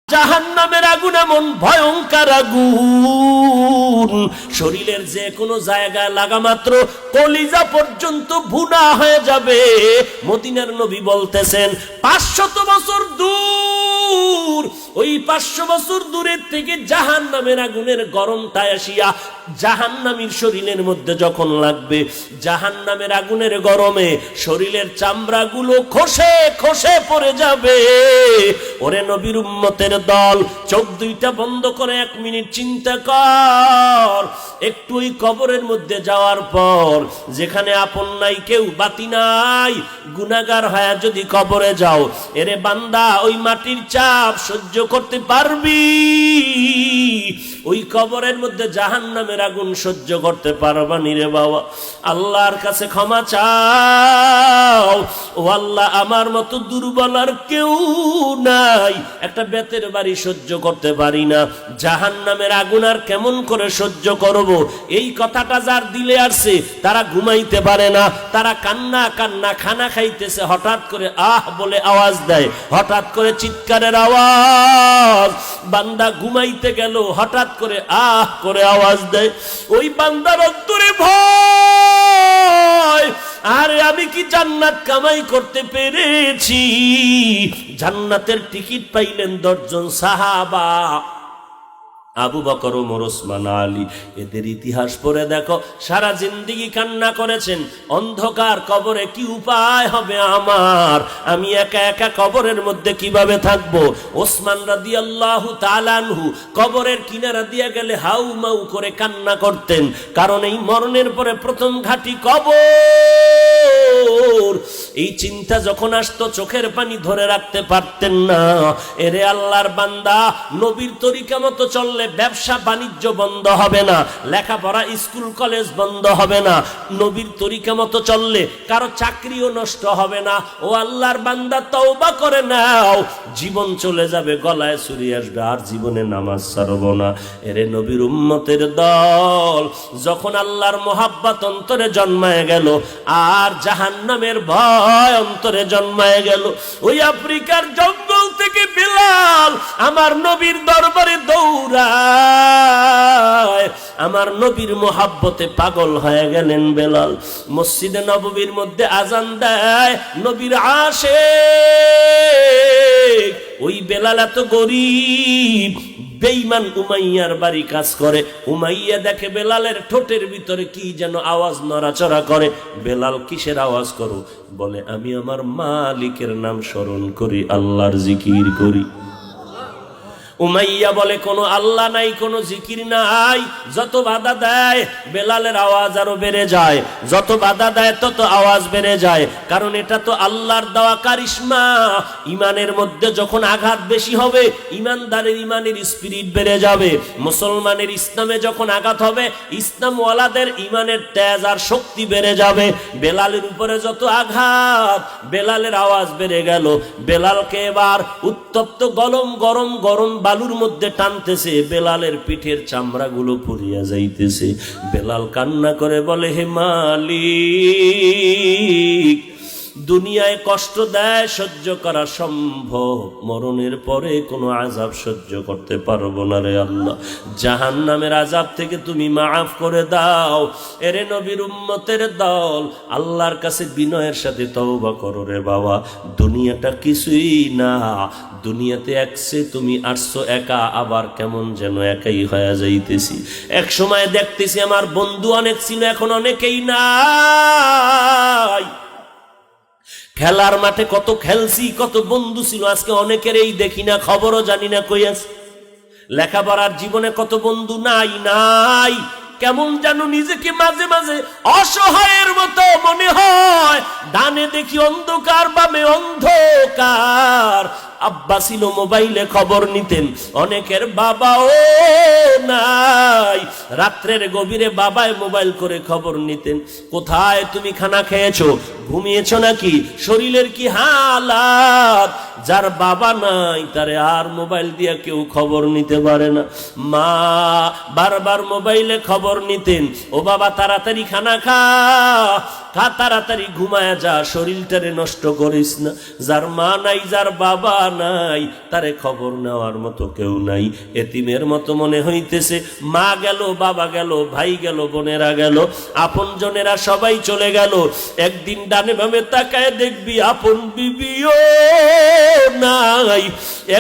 জাহান্নামের আগুন এমন ভয়ঙ্কর আগুন, শরীরের যে কোনো জায়গায় লাগা মাত্র কলিজা পর্যন্ত ভুনা হয়ে যাবে। মদিনার নবী বলতেছেন 500 বছর দূর, ওই 500 বছর দূরের থেকে জাহান্নামের আগুনের গরমটা আসিয়া জাহান্নামীর শরীরের মধ্যে যখন লাগবে, জাহান্নামের আগুনের গরমে শরীরের চামড়াগুলো খসে খসে পড়ে যাবে। ওরে নবীর উম্মতের দল, চোখ দুইটা বন্ধ করে 1 মিনিট চিন্তা কর। একটু ওই কবরের মধ্যে যাওয়ার পর, যেখানে আপন নাই, কেউ বাতি নাই, গুনাহগার হয়ে যদি কবরে যাও, এরে বান্দা ওই মাটির চাপ সহ্য করতে পারবি? ওই কবরের মধ্যে জাহান্নামের আগুন সহ্য করতে পারবা নি রে বাবা? আল্লাহর কাছে ক্ষমা চাও। ও আল্লাহ, আমার মতো দুর্বল আর কেউ নাই, একটা বেতের বাড়ি সহ্য করতে পারি না, জাহান্নামের আগুন আর কেমন করে সহ্য করব? এই কথাটা যার দিলে আসছে তারা ঘুমাইতে পারে না, তারা কান্না কান্না খানা খাইতেছে, হঠাৎ করে আহ বলে আওয়াজ দেয়, হঠাৎ করে চিৎকারের আওয়াজ। বান্দা ঘুমাইতে গেল, হঠাৎ করে আহ করে আওয়াজ দেয়, ওই বান্দার অন্তরে ভয়, আরে আমি কি জান্নাত কামাই করতে পেরেছি? জান্নাতের টিকিট পাইলেন 10 জন সাহাবা, আবু বকর, ওমর, ওসমান, আলী। এদের ইতিহাস পড়ে দেখো, সারা জিন্দেগি কান্না করেছেন, অন্ধকার কবরে কি উপায় হবে আমার, আমি একা একা কবরের মধ্যে কিভাবে থাকবো? ওসমান রাদিয়াল্লাহু তাআলা আনহু কবরের কিনারা দিয়ে গেলে হাউ মাউ করে কান্না করতেন, কারণ এই মরণের পরে প্রথম ঘাটি কবর। এই চিন্তা যখন আসতো, চোখের পানি ধরে রাখতে পারতেন না। এরে আল্লাহর বান্দা, নবীর তরিকা মতো চললে ব্যবসা বাণিজ্য বন্ধ হবে না, লেখাপড়া স্কুল কলেজ বন্ধ হবে না, নবীর তরিকা মতো চললে কারো চাকরিও নষ্ট হবে না। ও আল্লাহর বান্দা, তওবা করে নাও, জীবন চলে যাবে, গলায় ছুরি আসবে, আর জীবনে নামাজ ছাড়ব না। এরে নবীর উম্মতের দল, যখন আল্লাহর মোহাব্বত অন্তরে জন্মায় গেল, আর জাহান্নামের ভয় অন্তরে জন্মায় গেল, ওই আফ্রিকার জঙ্গল থেকে বেলাল আমার নবীর দরবারে দৌড়ায়, আমার নবীর মোহাব্বতে পাগল হয়ে গেলেন বেলাল। মসজিদে নববীর মধ্যে আজান দেয় নবীর আশিক, ওই বেলাল এত গরিব, বেঈমান উমাইয়ার বাড়ি কাজ করে। উমাইয়া দেখে বেলালের ঠোঁটের ভিতরে কি যেন আওয়াজ নড়াচড়া করে। বেলাল, কিসের আওয়াজ করো? বলে, আমি আমার মালিকের নাম স্মরণ করি, আল্লাহর জিকির করি। উমাইয়া বলে, কোনো আল্লাহ নাই, কোনো জিকির নাই। যত বাধা দেয় বেলালের আওয়াজ আরো বেড়ে যায়, যত বাধা দেয় তত আওয়াজ বেড়ে যায়, কারণ এটা তো আল্লাহর দেওয়া কারিশমা। ইমানের মধ্যে যখন আঘাত বেশি হবে, ইমানদারের ইমানের স্পিরিট বেড়ে যাবে। মুসলমানের ইসলামে যখন আঘাত হবে, ইসলামওয়ালাদের ইমানের তেজ আর শক্তি বেড়ে যাবে। বেলালের উপরে যত আঘাত, বেলালের আওয়াজ বেড়ে গেল। বেলালকে এবার উত্তপ্ত গরম গরম গরম বালুর মধ্যে টানতেছে, বেলালের পিঠের চামড়াগুলো পুড়িয়া যাইতেছে। বেলাল কান্না করে বলে, হে মালিক, দুনিয়ায় কষ্ট দেয় সহ্য করা সম্ভব, মরণের পরে কোনো আযাব সহ্য করতে পারবো না রে আল্লাহ, জাহান্নামের আযাব থেকে তুমি মাফ করে দাও। এরে নবীর উম্মতের দল, আল্লাহর কাছে বিনয়ের সাথে তওবা করো রে বাবা। দুনিয়াটা কিছুই না, দুনিয়াতে একসে তুমি আসছো একা, আবার কেমন যেন একাই হয়ে যাইতেছি। এক সময় দেখতেছি আমার বন্ধু অনেক ছিল, এখন অনেকেই নাই। খেলার মাঠে কত খেলছি, কত বন্ধু ছিল, আজকে অনেকের এই দেখি না, খবরও জানি না কই আছে। লেখাপড়ার জীবনে কত বন্ধু নাই নাই, কেমন যেন নিজেকে মাঝে মাঝে অসহায়ের মতো মনে হয়। ডানে দেখি অন্ধকার, বামে অন্ধকার। আব্বা ছিল, মোবাইলে খবর নিতেন, অনেকের বাবাও নাই, রাত্রের গভীরে বাবায় মোবাইল করে খবর নিতেন। কোথায় তুমি খানা খেয়েছো, ঘুমিয়েছো নাকি, শরীরের কি হালাত? যার বাবা নাই তারে আর মোবাইল দিয়ে কেউ খবর নিতে পারে না। মা বারবার মোবাইলে খবর নিতেন, ও বাবা তাড়াতাড়ি খানা খা, তাড়াতাড়ি ঘুমায় যা, শরীরটারে নষ্ট করিস না। যার মা নাই, যার বাবা নাই, তারে খবর নেওয়ার মতো কেউ নাই। এতিমের মতো মনে হইতেছে। মা গেল, বাবা গেল, ভাই গেল, বোনেরা গেল, আপন জনেরা সবাই চলে গেল। একদিন ডানে বামে তাকায় দেখবি আপন বিবিও নাই।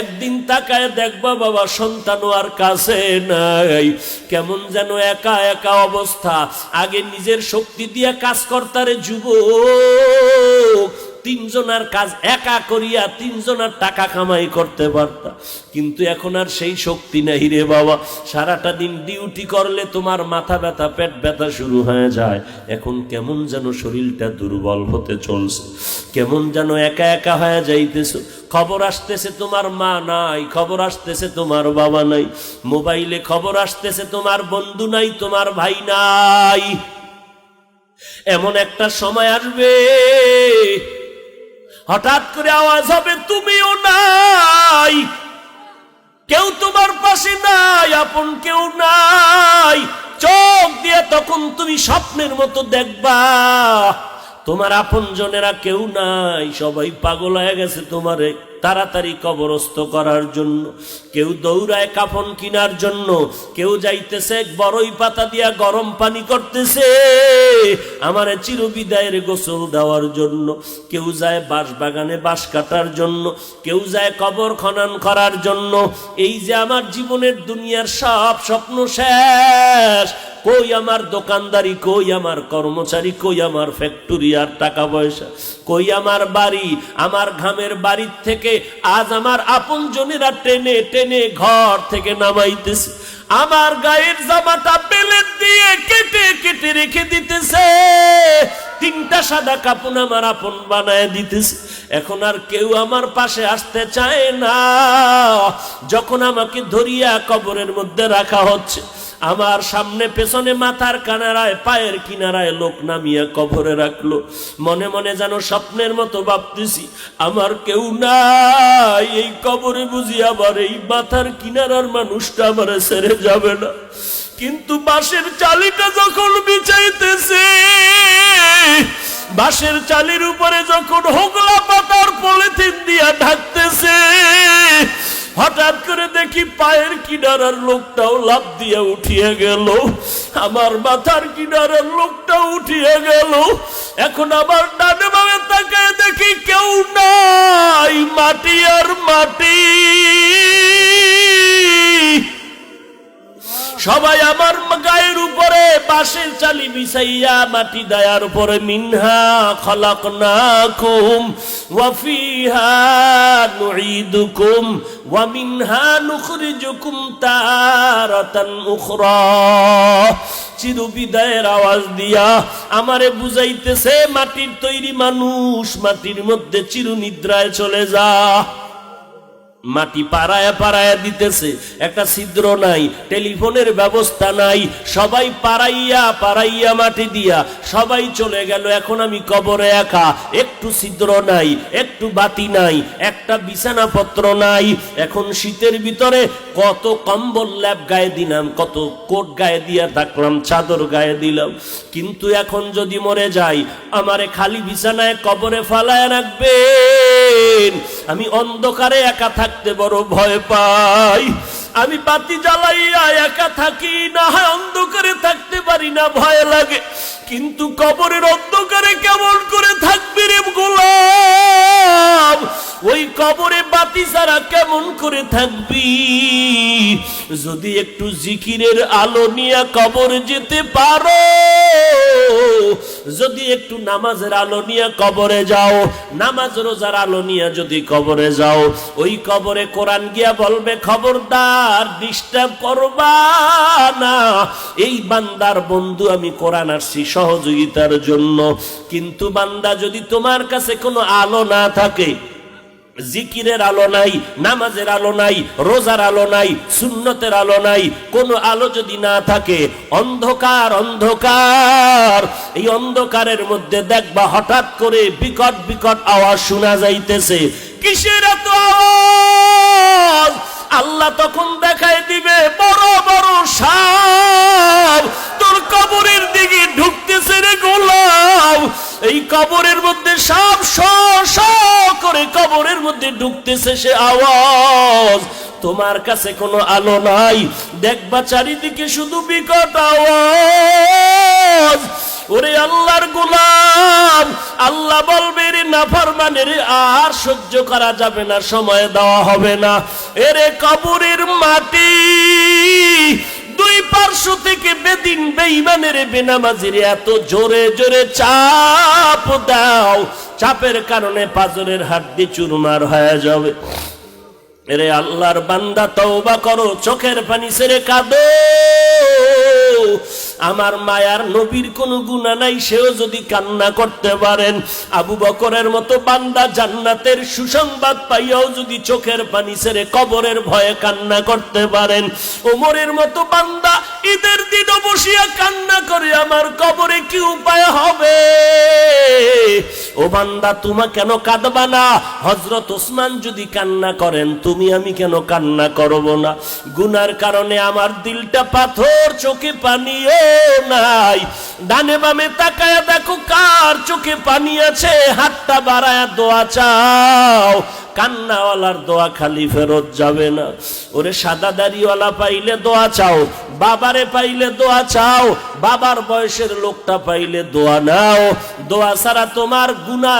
একদিন তাকায় দেখবা বাবা সন্তানও আর কাছে নাই। কেমন যেন একা একা অবস্থা। আগে নিজের শক্তি দিয়ে কাজ করতারে যুবক, তিনজনের কাজ একা করিয়া তিনজনের টাকা কামাই করতে পারতা, কিন্তু এখন আর সেই শক্তি নাই রে বাবা। সারাটা দিন ডিউটি করলে তোমার মাথা ব্যথা, পেট ব্যথা শুরু হয়ে যায়। এখন কেমন যেন শরীরটা দুর্বল হতে চলছে, কেমন যেন একা একা হয়ে যাইতেছো। খবর আসতেছে তোমার মা নাই, খবর আসতেছে তোমার বাবা নাই, মোবাইলে খবর আসতেছে তোমার বন্ধু নাই, তোমার ভাই নাই। এমন একটা সময় আসবে হঠাৎ করে আওয়াজ হবে তুমিও নাই, কেউ তোমার পাশে নাই, আপন কেউ নাই। চোখ দিয়ে তখন তুমি স্বপ্নের মতো দেখবা তোমার আপন জনেরা কেউ নাই, সবাই পাগল হয়ে গেছে তোমারে তাড়াতাড়ি কবরস্থ করার জন্য। কেউ দৌড়ায় কাফন কিনার জন্য, কেউ যাইতেছে বড়ই পাতা দিয়া গরম পানি করতেছে আমারে চিরবিদায়ের গোসল দেওয়ার জন্য, কেউ যায় বাঁশ বাগানে বাঁশ কাটার জন্য, কেউ যায় কবর খনন করার জন্য। এই যে আমার জীবনের দুনিয়ার সব স্বপ্ন শেষ। কই আমার দোকানদারি, কই আমার কর্মচারী, কই আমার ফ্যাক্টরি আর টাকা পয়সা, কই আমার বাড়ি। আমার ঘামের বাড়ির থেকে আজ আমার আপন জনেরা টেনে টেনে ঘর থেকে নামাইতেছে, আমার গায়ের জামাটা পেলেট দিয়ে কেটে কেটে রেখে দিতেছে, তিনটা সাদা কাপড় আমার আপন বানায় দিতেছে। এখন আর কেউ আমার পাশে আসতে চায় না। যখন আমাকে ধরিয়া কবরের মধ্যে রাখা হচ্ছে, আমার সামনে পেছনে মাথার কানারায় পায়ের কিনারায় লোক নামিয়া কবরে রাখলো, মনে মনে যেন স্বপ্নের মতো ভাবতেছি আমার কেউ নাই, এই কবরে বুঝি আবার এই মাথার কিনারার মানুষটা আমার ছেড়ে যাবে না। কিন্তু বাঁশের চালিটা যখন বিছাইতেছে, বাঁশের চালির উপরে যখন হোগলা পাতার পলিথিন দিয়া ঢাকতেছে, হঠাৎ করে দেখি পায়ের কিনারার লোকটাও লাফ দিয়ে উঠিয়ে গেল, আমার মাথার কিনারার লোকটাও উঠিয়ে গেল। এখন আমার ডানে বামে তাকায় দেখি কেউ নাই, মাটি আর মাটি। সবাই আমার গায়ের উপরে বাঁশের চালি বিছাইয়া মাটি দায়ার উপরে মিনহা খলাকনাকুম ওয়া ফিহা নুঈদুকুম ওয়া মিনহা নুখরিজুকুম তারাতান উখরা। চিরবিদায়ের আওয়াজ দিয়া আমারে বুঝাইতেছে মাটির তৈরি মানুষ মাটির মধ্যে চিরনিদ্রায় চলে যা। মাটি পাড়ায় পাড়ায় দিতেছে, একটা ছিদ্র নাই, টেলিফোনের ব্যবস্থা নাই, সবাই পাড়াইয়া পাড়াইয়া মাটি দিয়া সবাই চলে গেল। এখন আমি কবরে একা, একটু ছিদ্র নাই, একটু বাতি নাই, একটা বিছানাপত্র নাই। এখন শীতের ভিতরে কত কম্বল ল্যাপ গায়ে দিলাম, কত কোট গায়ে দিয়া থাকলাম, চাদর গায়ে দিলাম, কিন্তু এখন যদি মরে যাই আমারে খালি বিছানায় কবরে ফালায় রাখবেন। আমি অন্ধকারে একা থাকতে বড় ভয় পাই, আমি বাতি জ্বালাইয়া একা থাকি না, অন্ধকারে থাকতে পারি না, ভয় লাগে। কিন্তু কবরের অন্ধকারে কেমন করে থাকবি রে গোলাম? ওই কবরে বাতি ছাড়া কেমন করে থাকবি? যদি একটু জিকিরের আলো নিয়ে কবরে যেতে পারো, যদি একটু নামাজের আলো নিয়ে কবরে যাও, নামাজ রোজার আলো নিয়ে যদি কবরে যাও, ওই কবরে কোরআন গিয়া বলবে খবরদার ডিস্টার্ব করবা না, এই বান্দার বন্ধু আমি কোরআন আসছি সহযোগিতার জন্য। কিন্তু বান্দা যদি তোমার কাছে কোনো আলো না থাকে, জিকিরের আলো নাই, নামাজের আলো নাই, রোজার আলো নাই, সুন্নতের আলো নাই, কোনো আলো যদি না থাকে, অন্ধকার অন্ধকার, এই অন্ধকারের মধ্যে দেখবা হঠাৎ করে বিকট বিকট আওয়াজ শোনা যাইতেছে। কিসের এত আওয়াজ? আল্লাহ তখন দেখায় দিবে বড় বড় সাপ তোর কবরের দিকে ঢুকতেছে রে গোলাম। এই কবরের মধ্যে সাপ শ শ করে ওরে কবরের মধ্যে ঢুকতেছে সে আওয়াজ, তোমার কাছে কোনো আলো নাই, দেখবা চারিদিকে শুধু বিকট আওয়াজ। ওরে আল্লাহর গোলাম, আল্লাহ বলবে রে নাফরমানের আর সহ্য করা যাবে না, সময় দেওয়া হবে না। এরে কবরের মাটি দুই পার্শ্ব থেকে বেদিন বেঈমানের বেনামাজির এত জোরে জোরে চাপ দাও, চাপের কারণে পাজরের হাড্ডি চুরমার হয়ে যাবে। এরে আল্লাহর বান্দা তওবা করো, চোখের পানি ছেড়ে কাঁদো। আমার মায়ার নবীর কোনো গুনাহ নাই, সেও যদি কান্না করতে পারেন, আবু বকরের মতো বান্দা জান্নাতের সুসংবাদ পাইয়াও যদি চোখের পানি ছেড়ে কবরের ভয়ে কান্না করতে পারেন, ওমরের মতো বান্দা ঈদের দিনও বসিয়া কান্না করে আমার কবরে কি উপায় হবে? ও বান্দা তোমা কেন কাঁদবা না? হযরত ওসমান যদি কান্না করেন, তুমি আমি কেন কান্না করব না? গুনার কারণে আমার দিলটা পাথর, চোখে পানিও নাই। ডানে বামে তাকায়া দেখো কার চোখে পানি আছে, হাতটা বাড়ায়া দোয়া চাও। কান্নাওয়ালার দোয়া খালি ফেরত যাবে না। ওরে সাদা দাড়িওয়ালা পাইলে দোয়া চাও, বাবারে পাইলে দোয়া চাও, বাবার বয়সের লোকটা পাইলে দোয়া নাও। দোয়া ছাড়া তোমার গুনাহ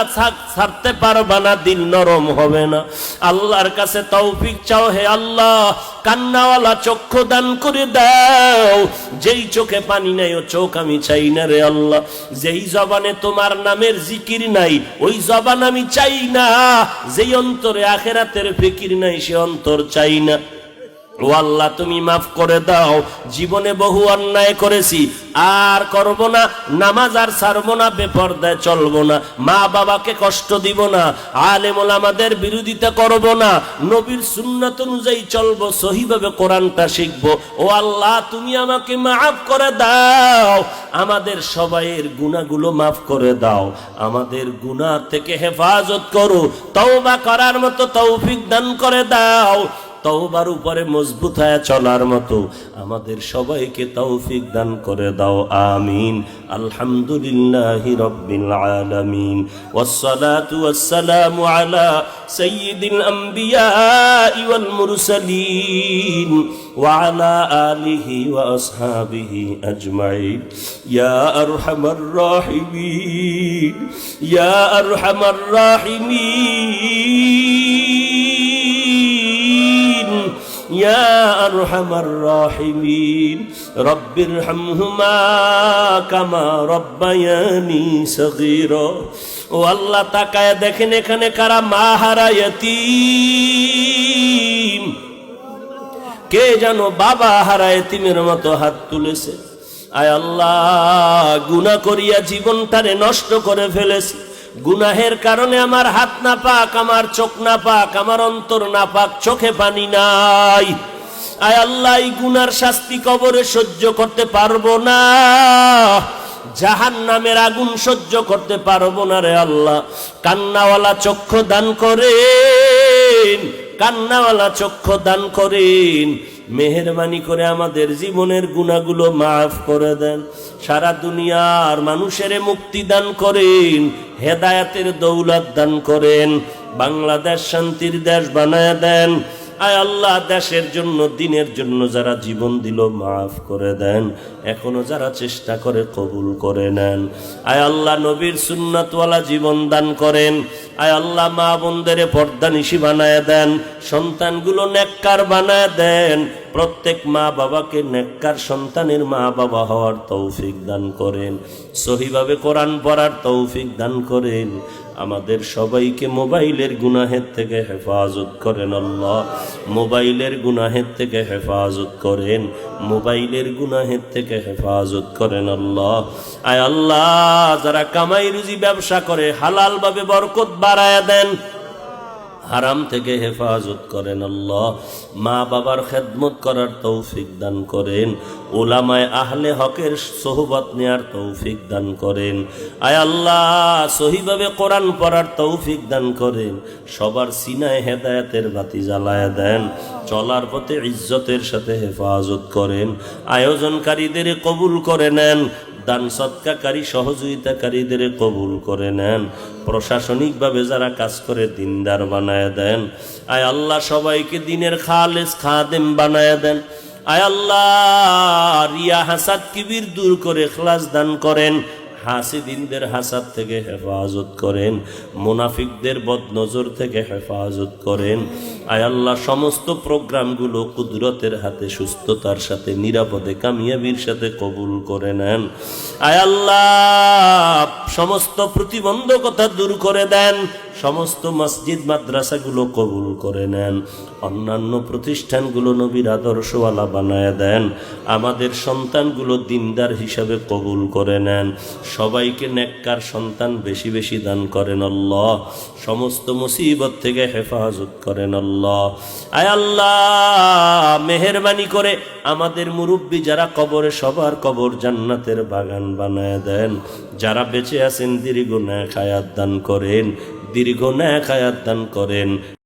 ছাড়তে পারবা না, দিল নরম হবে না। আল্লাহর কাছে তৌফিক চাও, হে আল্লাহ কান্নাওয়ালা চক্ষু দান করে দাও। যেই চোখে পানি নাই ও চোখ আমি চাই না রে আল্লাহ। যেই জবানে তোমার নামের জিকির নাই ওই জবান আমি চাই না। যেই অন্তরে আখিরাতের ফিকির নাই সে অন্তর চাই না। ও আল্লাহ তুমি মাফ করে দাও। জীবনে বহু অন্যায় করেছি, আর করব না। নামাজ আর ছাড়বো না, বেপরদায় চলবো না, মা বাবাকে কষ্ট দিব না, আলেম ওলামাদের বিরোধিতা করব না, নবীর সুন্নাত অনুযায়ী চলবো, সহিভাবে কোরআনটা শিখবো। ও আল্লাহ তুমি আমাকে মাফ করে দাও। আমাদের সবাইয়ের গুনাহগুলো মাফ করে দাও। আমাদের গুনাহ থেকে হেফাজত করো। তওবা করার মতো তৌফিক দান করে দাও। তওবার উপরে মজবুত হয়ে চলার মতো আমাদের সবাইকে তৌফিক দান করে দাও, আমিন। আলহামদুলিল্লাহি রাব্বিল আলামিন, ওয়াসসালাতু ওয়াসসালামু আলা সাইয়্যিদিল আমবিয়া ওয়াল মুরসালিন ওয়া আলা আলিহি ওয়া আসহাবিহি আজমাইন। ইয়া আরহামার রাহিমিন, ইয়া আরহামার রাহিমিন, ইয়া আরহামার রাহিমিন। রব্বিরহামহুমা কামা রব্বায়ানি সগীরা। ও আল্লাহ তাকায় দেখেন এখানে কারা মা হারা ইতিম। কে যেন বাবা হারা ইতিমের মতো হাত তুলেছে। আয় আল্লাহ গুনাহ করিয়া জীবনটারে নষ্ট করে ফেলেছি। গুনাহের কারণে আমার হাত না পাক, আমার চোখ না পাক, আমার অন্তর না পাক, চোখে পানি নাই। আয় আল্লাহ এই গুনার শাস্তি কবরে সহ্য করতে পারবো না, জাহান্নামের আগুন সহ্য করতে পারবো না রে আল্লাহ। কান্নাওয়ালা চক্ষু দান করেন, কান্নাওয়ালা চক্ষু দান করেন। মেহেরবানি করে আমাদের জীবনের গুনাহগুলো মাফ করে দেন। সারা দুনিয়ার মানুষের মুক্তি দান করেন, হেদায়েতের দৌলত দান করেন। বাংলাদেশ শান্তির দেশ বানায় দেন। আয় আল্লাহ দেশের জন্য, দিনের জন্য যারা জীবন দিল মাফ করে দেন। এখনো যারা চেষ্টা করে কবুল করে নেন। আয় আল্লাহ নবীর সুন্নাতওয়ালা জীবন দান করেন। আয় আল্লাহ মা বোনদের পর্দানিশী বানায় দেন, সন্তানগুলো নেককার বানায় দেন। প্রত্যেক মা বাবাকে নেককার সন্তানের মা বাবা হওয়ার তৌফিক দান করেন। সহিভাবে কোরআন পড়ার তৌফিক দান করেন। আমাদের সবাইকে মোবাইলের গুনাহের থেকে হেফাজত করেন আল্লাহ। মোবাইলের গুনাহের থেকে হেফাজত করেন, মোবাইলের গুনাহের থেকে হেফাজত করেন আল্লাহ। আয় আল্লাহ যারা কামাই রুজি ব্যবসা করে হালাল ভাবে বরকত বাড়ায়া দেন, হারাম থেকে হেফাজত করেন আল্লাহ। মা বাবার খেদমত করার তৌফিক দান করেন। উলামায়ে আহলে হকের সোহবত নেয়ার তৌফিক দান করেন। আয় আল্লাহ সহিভাবে কোরআন পড়ার তৌফিক দান করেন। সবার সিনায় হেদায়েতের বাতি জ্বালায়া দেন। চলার পথে ইজ্জতের সাথে হেফাজত করেন। আয়োজনকারীদের কবুল করে নেন। দান সৎকাকারী সহযোগিতাকারীদের কবুল করে নেন। প্রশাসনিকভাবে যারা কাজ করে দিনদার বানায় দেন। আয় আল্লাহ সবাইকে দিনের খালেস খাদেম বানায় দেন। আয় আল্লাহ রিয়া হাসাদ কিবির দূর করে ইখলাস দান করেন। হাসিদিনদের হাসাদ থেকে হেফাজত করেন, মুনাফিকদের বদনজর থেকে হেফাজত করেন। আয় আল্লাহ সমস্ত প্রোগ্রামগুলো কুদরতের হাতে সুস্থতার সাথে নিরাপদে কামিয়াবির সাথে কবুল করে নেন। আয় আল্লাহ সমস্ত প্রতিবন্ধকতা দূর করে দেন। সমস্ত মসজিদ মাদ্রাসাগুলো কবুল করে নেন। অন্যান্য প্রতিষ্ঠানগুলো নবীর আদর্শওয়ালা বানায় দেন। আমাদের সন্তানগুলো দিনদার হিসাবে কবুল করে নেন। সবাইকে নেককার সন্তান বেশি বেশি দান করেন আল্লাহ। সমস্ত মুসিবত থেকে হেফাজত করেন আল্লাহ। আয় আল্লাহ মেহেরবানি করে আমাদের মুরব্বী যারা কবরে, সবার কবর জান্নাতের বাগান বানায় দেন। যারা বেঁচে আছেন দীর্ঘ নেক হায়াত দান করেন, দীর্ঘ নেক হায়াত দান করেন।